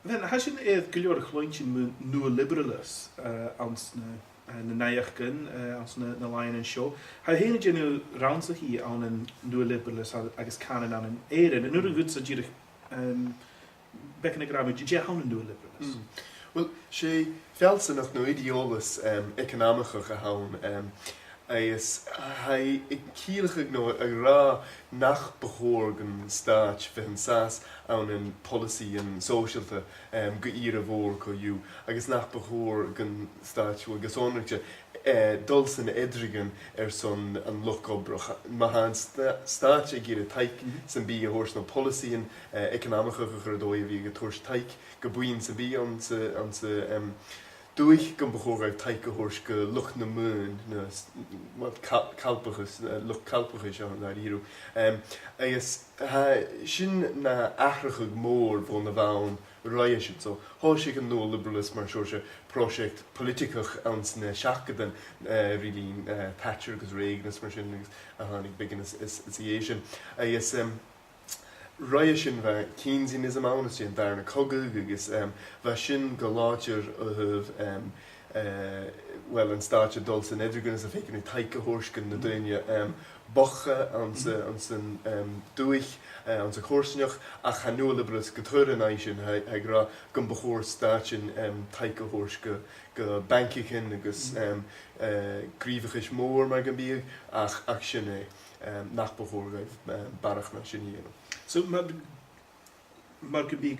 Then, has you gillior chlointin Nua-libearalas ans na naiachgan ans na lion and show? How heen you know rounds he on an Nua-liberalas agus canon on an Èirinn, and no good so you beckon did you how an Nua-liberalas? Well, she felt nach no ideolas economical gehaun is hij kielig no a ra nach behorgen staat van sas aan een policy en social geïre voor ko you agus nach behorgen staat wo gesondertje Donnchadh Sneddon son an luchobroch ma han staat gire taik sem bi hors no policy en economical gedooie wie getors taik gebuin se bi aan se Durch kan bijvoorbeeld taike horske lucht na moon, wat kalpiges, lucht kalpiges aan daar hier. Is sin na achrige moor van de waan raies het zo. Als ik een neo-liberalism maar zo'n project politicach aan zijn schakeden really Thatcher gus Reagan maar sin aan ik begin is Asian. Is Raisin va keensin is amount in daar na cogug is va sin galager of well en staatje Donnchadh Sneddon is a fake taike horsken na dunje boche aan zijn doig aan zijn korsnjoch ach han neo-liberals geturen nation hij gra kan behoor staatje taike horske ge bankigen agus grievig moor maar gebied ach action nach behoor barach na chinien. So, maar could be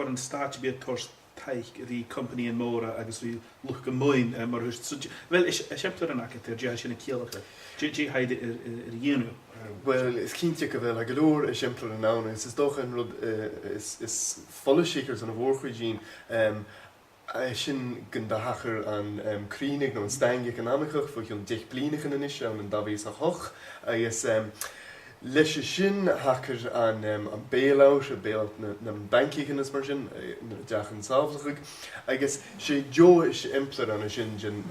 een staat bij het taich die company in Mora agus we look moin maar so wel is heb er een akter ja in kielige je heide rienu well is kindje wel a galore is simpel noun is toch een is volle shakers aan 'n woordregime sin gun de hacher aan krienig no stein economical voor je dicht blinigen is en dat is a hoch is Leis sin hacker aan Beul na bankigen is mar sin deachan sáflach agus sé jo is impler an sin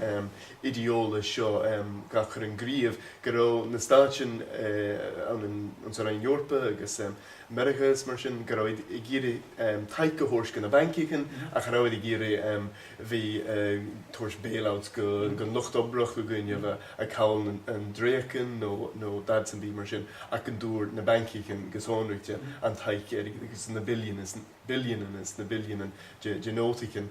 ideole seo gachar an gríomh go na stáin an an Joorpa agus Americas mar sin go i ggéire taike horsken na bankigen a go i ggéire hí toors bailouts go luchtopbruch go gunne a caall an dréken nó dad san bí mar sin can door na bankigen gesonrigtje an taike agus na billionen genotiken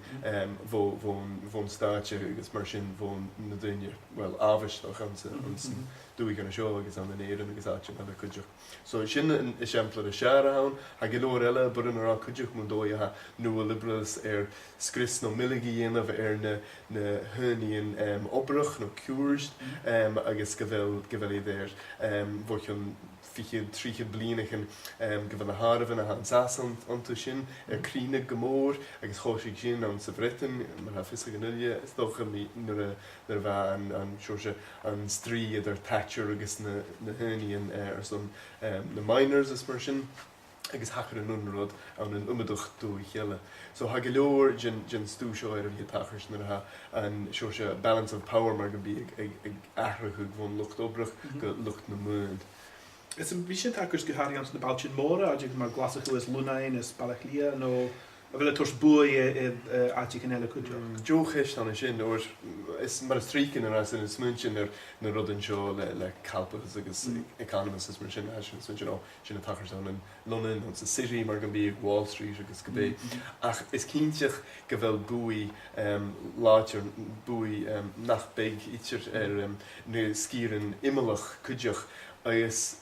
von staatje agus mar sin von na dunne well avich an doe gan show agus an Èirinn agus an kudjoch. So sin an exemplar a Sharehound ha gelorelle burn ra kudjoch mun dói ha Nua-liberals skris no milligien of na hunien opbruch no Cúrd agus gevel there vorchen fiche triche blinigen gevel na harven a han sasant antu sin krine gemoor agus choig sin an se Britten mar ha fisse genulje is doch nur va an George an strie der Thatcher agus na hunien son na miners is mar sin agus hacher an unrod an an ummedoch do helle. So ha geloor gin stúshoir hi tachers na ha an George balance of power mar gebi ag ahrechug von lucht opbruch go lucht na moon. Is een beetje takers gehad aan de Belgian Mora, als je maar glasig is Lunain is Balachlia, no, wil het tors boeien uit je kanalen kunt je. Joe gist dan is is maar striken en als in het München naar Rodden show le kalpen dus economists is München als je know je takers dan in Londen onze city maar kan be Wall Street agus gebe. Ach is kindje gewel boei later boei nach big iets nu skieren immelig kudjach is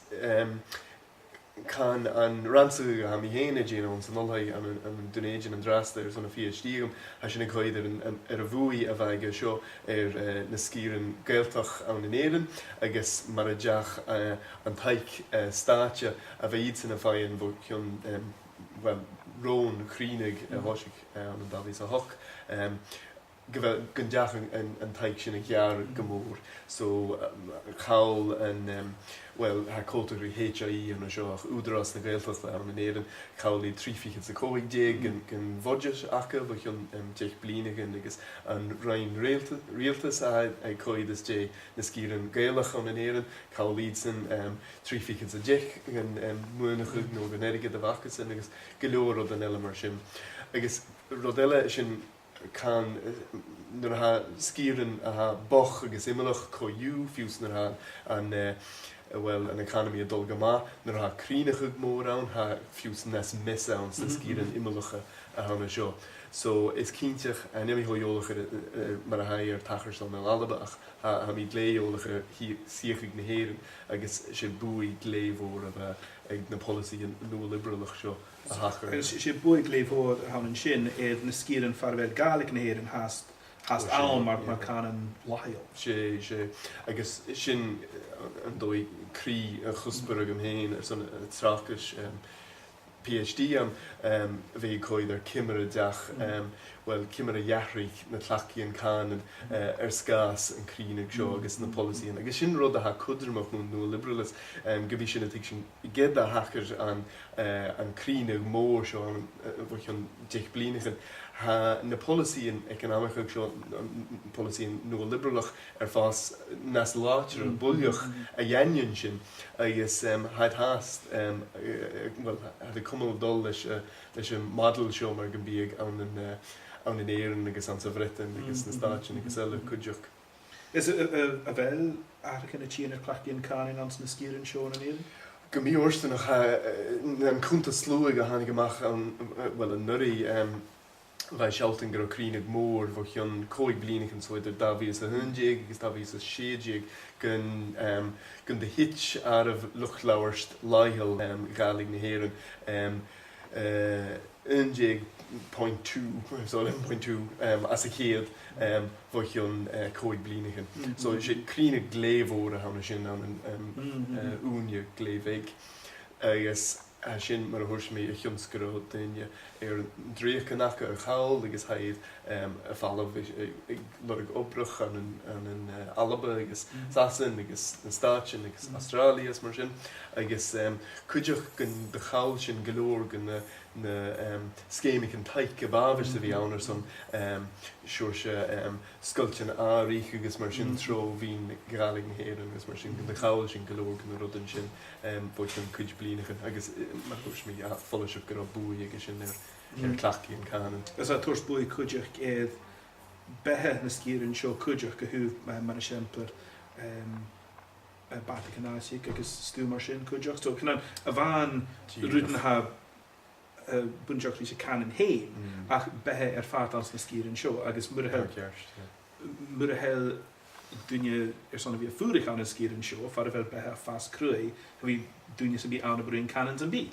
kan an ranse ha mi hene gene ons an allhai an Dunedin an draster son a PhD has sin goidir a bhui a bhaige seo na skieren geeltach an in Èirinn agus mar a deach an taik staatje a bheit sin a fain bo well roon chrínig hoisig an davis a hoch gun deach an taik sin a jaar gemoor so chawl an well ha culture HIE an seach údras na gaelfach an in Èirinn chawl trífichen sa coig déag gan vodjas acha bach an teich blinigen agus an rein realtas a coid is dé na skieren gaelach an in Èirinn chawl sin trífichen sa deich gan muinechug no gan erige de wachasin agus geloor op an elemar sin. agus rodile sin can nuair ha sgìrean a ha boch agus imimeach coiú fiús nuair ha an well an economy a dul gama nuair ha críneach mór ann ha fiús nes mis ann sa sgìrean imimeacha a hana seo. So is cínteach a nimi hoiolacha mar a hair tachar son an alabach ha mi léolacha siachig na Èirinn agus sé buí lévór ag na policy an nua-liberalach seo a hachar. Sé buig lévór hanan sin na sgìrean farvel Gàidhlig na Èirinn hast ann mar canan lahiol. sé agus sin an dói crí a chusper agam héin son trachas PhD am bhí coid ar Còmhradh well ciamar dhearbhas na tlachíon canan scás an críneach seo agus na policy agus sin rud a ha cudramach nó nua-liberalalas go bhí sin sin ged a hachar an críneach mór seo an bhuiich an 10 blianachan ha na policy an economic seo policy nua-liberalach fás nas láitir an buaidh a dhéanann sin agus haid hast well had a cumul dul leis an model seo mar go bíag an Èirinn agus an Subtitles agus na stáitsin agus eile cuideach. Is a bheil aircin a tíana clachíon canin ans na sgìrean seo an Èirinn? Go mí orsta nach an cúnta slúig a hánig amach an well an nurí bheit sealtain gur críneach mór bh an 2 blianach an soidir dhearbhas a 1 agus dhearbhas a 6 gun de hitch armh luchtláirst láithil Gàidhlig na Èirinn 1.2 so 1.2 as a chéad bh an 2 blianachan. So sé críneach lévór a hana sin an úne léveig agus sin mar a thuirs mé a chionscró daine ar dríochanacha ar chaáil agus haid a fallh ag obrach an Alba agus Sasan agus na Stáitsin agus Austrrálias mar sin agus cuideach gon de chaáil sin golóir gon na scéimic an taith go bhabhas a bhí annar son seoirse sculptin áríich agus mar sin tro bhín Gàidhlig na Èirinn agus mar sin gon de chaáil sin golóir gon na rudan sin bhuiich an cuid blianachan agus mar thuirs mé follow-up gur buaidh agus sin ar clachíon canan. Is a thuirs buaidh cuideach éad bethe na sgìrean seo cuideach go thuh mar a siamplar Batacanáisic agus stú mar sin cuideach. So a bhain rudan ha bunteach lí sé canan héin ach bethe ar fát ans na sgìrean seo agus mur a hel duine son bhí fuúrich an na sgìrean seo far a bheith bethe fás cruaí a bhí duine sa bhí anna brúin canans an bí.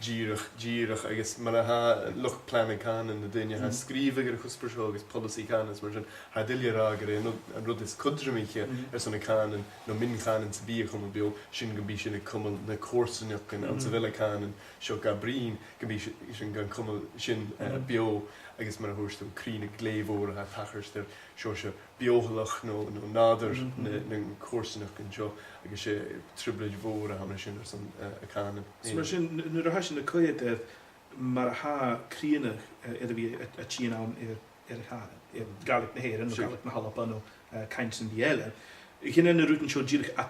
Díirech agus mar ha lucht planning canan na duine ha scríomh ar chuspur seo agus policy canans mar sin ha diliarágar an rud is cudramíche son canan nó min canan sa bí chum bio sin go bhí sin na cuasanneach an sa bhile canan seo gabrín go bhí sin gan cumul sin bio agus mar a thuirstú críneach lévór a tachar seo se biohalach nó nádar na cuasanneach an seo agus sé tribleid mhór a hana sin san a canan. So mar sin nuair a hasin na coiad mar ha críneach a bhí a tían an ar a chanan Gàidhlig na Èirinn nó Gàidhlig na Halapa nó caint an eile. Chinna na rútan seo díirich a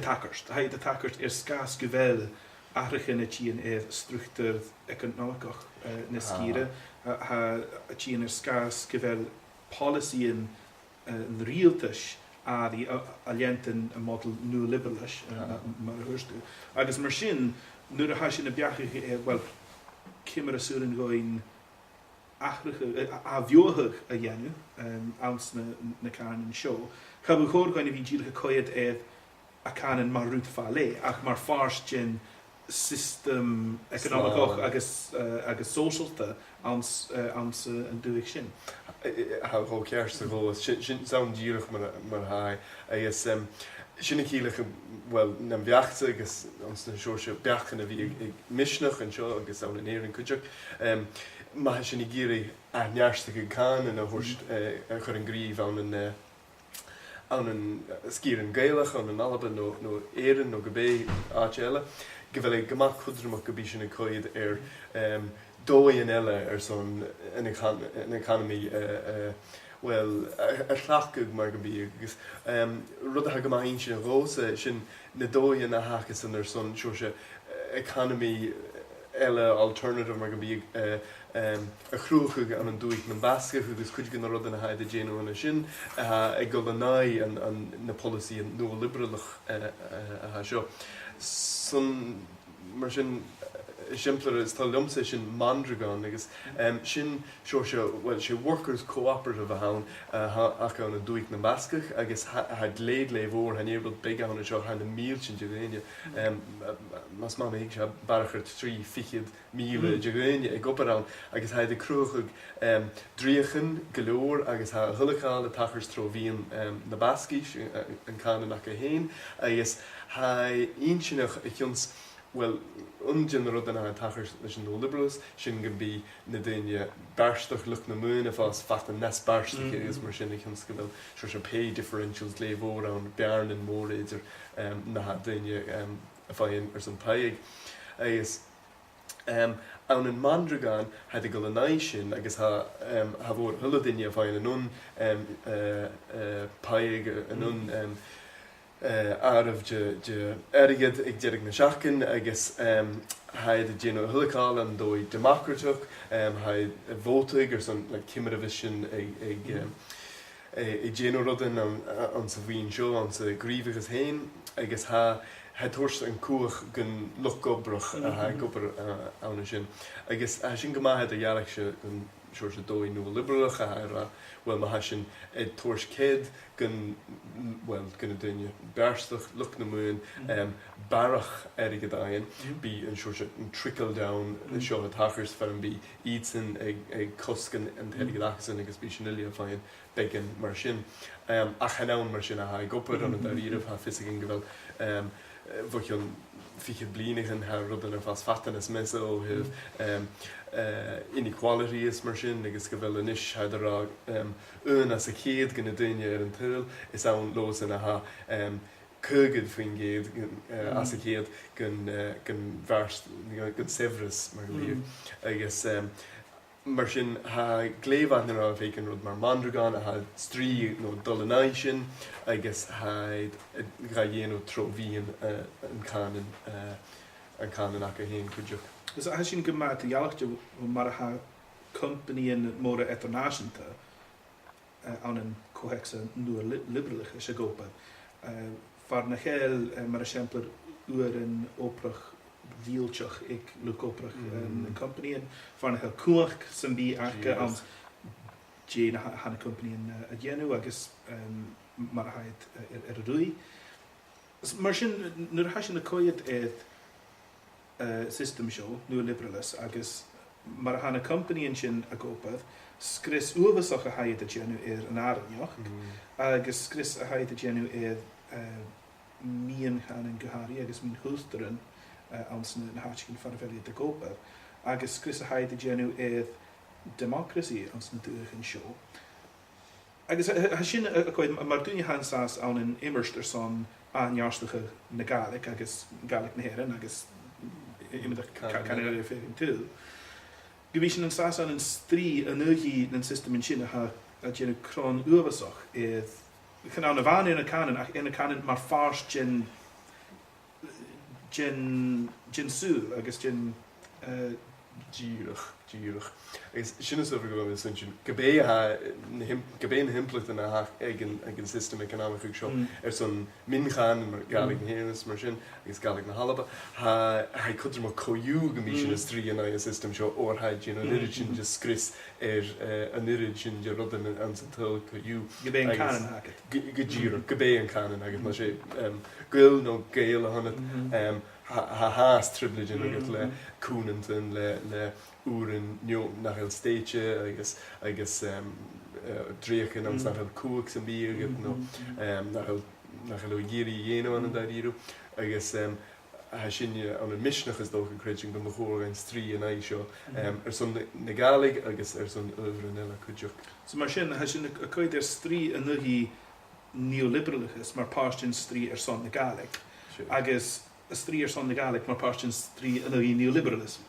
takarst. Haid a takarst scás go bhfuil airichin na tían struchtúr economicach na sgìre ha a tían scás go bhfuil policy an rialtas a alientan a model nua-liberalalas mar a thuirstú. Agus mar sin nuair a ha sin na beaga well ciamar a súlan goin a bheothach a dhéanú ans na canan seo. Chabú chóir goin a bhí díirich a coiad a canan mar rút fá lé ach mar fárs sin system economicach agus socialta ans an dúigh sin. How cearsta bhó sin saon díirich mar ha agus sinna cílacha well na bheachta agus ans na seoirse beachan a bhí ag Misneachd an seo agus an Èirinn cuideach maithe sin i ggéirí ath-neartachadh go canan a thuirst chur an gríomh an sgìrean Gaelach an Alba nó Èirinn nó go bé áit eile go bhfuil goach chudramach go bhí sin na coiad ar dóin eile son an economy well tlachug mar go bhí agus rud a go maithíonn sin rósa sin na dóin a hachas an son seoirse economy eile alternative mar go bhí a chrúcha an dúig na basca agus chuid gan rud an haid a déanú sin ag go lenaí an na policy an nua-liberalach a seo. Son mar sin simpler is tá lumsa sin mandragán agus sin seo sé workers cooperative a hain ach an a dúig na bascach agus had léad le bhór han éirbal beaga an seo han na mílsin Jagréine mas má méid se barachar 3 míle Jagréine ag oparán agus haid a cruúchug dríochan golóir agus ha thulaáil a tachars tróhíon na bascís an cána nach a héin agus ha insinach a chions well, ungin rud an a tachar leis an Neo-liberals sin go bhí na daine barstach luch na mún a fás fat an nes barstach is mar sin chun go bhfuil se pay differentials le bhór an bearn an mór idir na daine a fáin ar san paig. Agus an an mandragán had a go lenaí sin agus ha bhór thula daine a fáin an paig an áramh de airigid ag deireadh na seachcin agus haid a déanú thulaáil an dói democratach haid a bhótaigh ar san ciamar sin ag déanú rudan an sa bhíon seo an sa gríomhachas hain agus ha tuairt an cuach gon luchgobrach a ha gobar anna sin agus sin go maithe a dhearach se gon seir se dói nua-liberalach a well ma ha sin tuairt céad gon duine bearstach luch na mún barach Èirinn bí an seir an trickle down seo a tachars fer an bí ídsan ag coscan an Èirinn agus bí sin ilia fáin began mar sin a chanán mar sin a ha gopur an a daríirh ha fisigin go bhfuil bhuion fiche blinigen ha rudden er fast fatan is messe ó hih inequality is mar sin agus go bhfuil inis heidir ún as a chéad gan na daine ar an tuil is an los in a ha cúgad faoin géad as a chéad gan sevras mar líomh agus mar sin ha gléimhaith na fécin rud mar mandragán a ha strí nó dolanáid sin agus haid ga dhéanú tróhíon an cánan ach a héin chuideach. Dus a sin go maith a dhealachta mar a ha company in móra internationalta an an cohexa nua-liberalach is a gopa. Far na chéil mar a siemplar uair an óprach díalteach ag lucoprach an company in far na chéil cuach san bí arca an dé na hana company in a dhéanú agus mar a haid ar a rúi. Mar sin nuair a hasin na coiad system seo, Nua-libearalas, agus mar a hana company in sin a gopad, scris uavasach a haid a dhéanú ar an aranneach, agus scris a haid a dhéanú ar Mìon-chànain gohari agus mín hústaran ans na háitcin farfeli a gopad, agus scris a haid a dhéanú ar democracy ans na dúchan seo. Agus sin a coid mar dúine hansás an an immerster son Ath-neartachadh na Gàidhlig agus Gàidhlig na Èirinn agus imidach Canada féin tú. Go bhí sin an sás an strí a nuí na system in sin a dhéanú crón uavasach iad chan an a bhain ina canan ach ina canan mar fárs gin súl agus gin díirech. Agus sin is over go sin gobé na himplet a ag an system economic seo son minchan mar Gàidhlig na Èirinn mar sin agus Gàidhlig na Halaba ha chuidir mar coú go mí sin is trí an system seo ó haid an irid sin just scris an irid sin de rudan an san tuil coú. Gobé an canan hacket. Go díirech gobé an canan agus mar sé gil nó géal a hanna haas tribligin agus le cúnantan le úrin nach el stéitse agus dréchan an nach el cuach san bí agad nó nach el géirí dhéanú an daíú agus sinne an an Misneachd Dhùn Èideann go na chóir an strí an é seo ar son na Gàidhlig agus ar son uimhrean eile chuideach. So mar sin sin a chuid ar strí a nuí neo-liberalachas mar páistin strí ar son na Gàidhlig agus a strí ar son na Gàidhlig mar páistin strí a nuí neo-liberalism.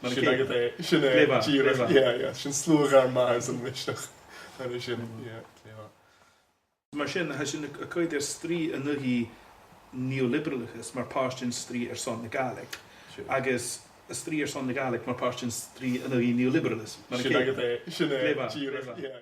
Sin slúg ar más an Misneach sin. Mar sin a chuid ar strí a nuí neo-liberalachas mar páistin strí ar son na Gàidhlig agus a strí son na Gaelic mar páirtin strí an Neo-liberalism. Sin agad é, sin é, Léba, díreach, léba. yeah.